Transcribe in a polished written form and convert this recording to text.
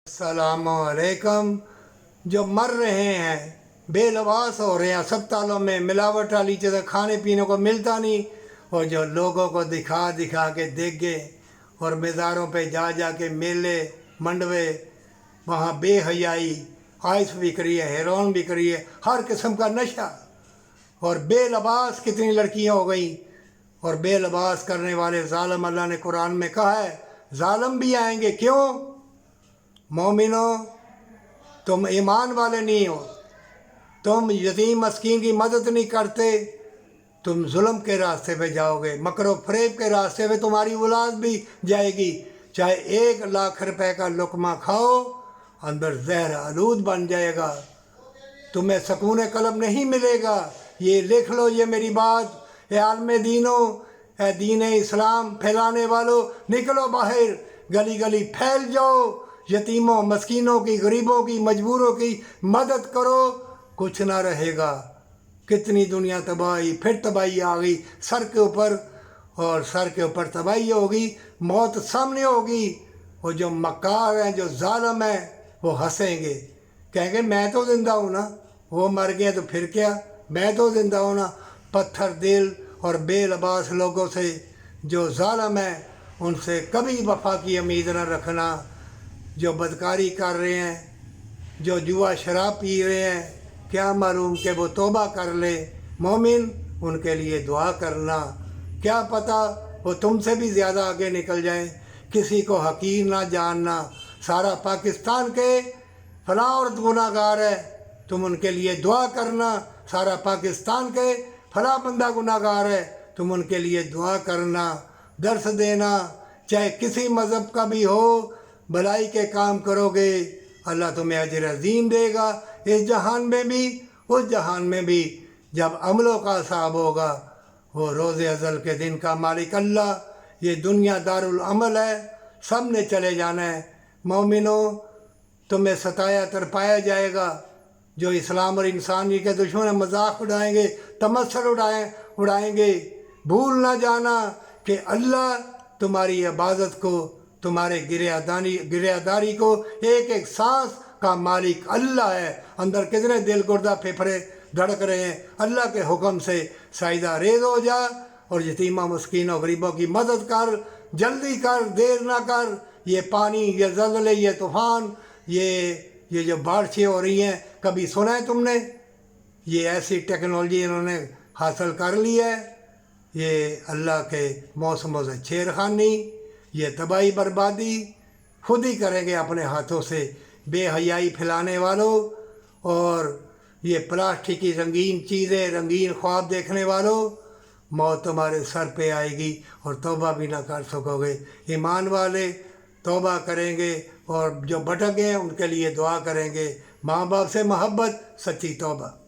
अस्सलामुअलैकुम। जो मर रहे हैं, बेलबास हो रहे हैं, अस्पतालों में मिलावट वाली चीज़ें खाने पीने को मिलता नहीं, और जो लोगों को दिखा दिखा के देख गए और मज़ारों पे जा जा के मेले मंडवे, वहाँ बेहयाई, आइस बिक रही है, हेरोइन बिक रही है, हर किस्म का नशा। और बेलबास कितनी लड़कियाँ हो गई, और बेलबास करने वाले ज़ालिम, अल्लाह ने कुरान में कहा है ज़ालिम भी आएंगे। क्यों? मोमिनो, तुम ईमान वाले नहीं हो, तुम यतीम मस्कीन की मदद नहीं करते, तुम जुल्म के रास्ते पे जाओगे, मकरो फरेब के रास्ते पे तुम्हारी औलाद भी जाएगी। चाहे 1 लाख रुपए का लुकमा खाओ, अंदर जहर आलूद बन जाएगा, तुम्हें सकून कलब नहीं मिलेगा। ये लिख लो, ये मेरी बात। ए आलम दीनों, ए दीन इस्लाम फैलाने वालों, निकलो बाहर, गली गली फैल जाओ, यतीमों मस्कीनों की, गरीबों की, मजबूरों की मदद करो, कुछ ना रहेगा। कितनी दुनिया तबाही, फिर तबाही आ गई सर के ऊपर, और सर के ऊपर तबाही होगी, मौत सामने होगी। और जो मक्कार हैं, जो जालिम हैं, वो हंसेंगे, कहेंगे मैं तो ज़िंदा हूँ ना, वो मर गए तो फिर क्या, मैं तो ज़िंदा हूँ ना। पत्थर दिल और बेलबास लोगों से, जो जालिम है, उनसे कभी वफा की उम्मीद न रखना। जो बदकारी कर रहे हैं, जो जुआ शराब पी रहे हैं, क्या मालूम कि वो तौबा कर ले। मोमिन, उनके लिए दुआ करना, क्या पता वो तुमसे भी ज़्यादा आगे निकल जाए। किसी को हकीर ना जानना। सारा पाकिस्तान के फलां औरत गुनाहगार है, तुम उनके लिए दुआ करना। सारा पाकिस्तान के फलां बंदा गुनाहगार है, तुम उनके लिए दुआ करना, दर्स देना। चाहे किसी मज़हब का भी हो, भलाई के काम करोगे, अल्लाह तुम्हें अजर अजीम देगा, इस जहान में भी, उस जहान में भी। जब अमलों का हिसाब होगा, वो रोज़े अज़ल के दिन का मालिक अल्लाह। ये दुनिया दारुल अमल है, सब ने चले जाना है। मोमिनो, तुम्हें सताया तरपाया जाएगा। जो इस्लाम और इंसानियत के दुश्मन मजाक उड़ाएंगे, तमस्सर उड़ाएंगे। भूल ना जाना कि अल्लाह तुम्हारी इबादत को, तुम्हारे गिरयादारी को, एक एक सांस का मालिक अल्लाह है। अंदर कितने दिल गुर्दा फेफड़े धड़क रहे हैं, अल्लाह के हुक्म से साइदा रेज हो जा, और यतीमा मस्कीनों गरीबों की मदद कर, जल्दी कर, देर ना कर। ये पानी, ये ज़लज़ले, ये तूफ़ान, ये जो बारिशें हो रही हैं, कभी सुना है तुमने? ये ऐसी टेक्नोलॉजी इन्होंने हासिल कर ली है। ये अल्लाह के मौसमों से छेड़खानी, ये तबाही बर्बादी खुद ही करेंगे अपने हाथों से। बेहयाई फैलाने वालों, और ये प्लास्टिक की रंगीन चीज़ें, रंगीन ख्वाब देखने वालों, मौत तुम्हारे सर पे आएगी और तौबा भी ना कर सकोगे। ईमान वाले तौबा करेंगे, और जो भटक गए उनके लिए दुआ करेंगे। माँ बाप से मोहब्बत, सच्ची तौबा।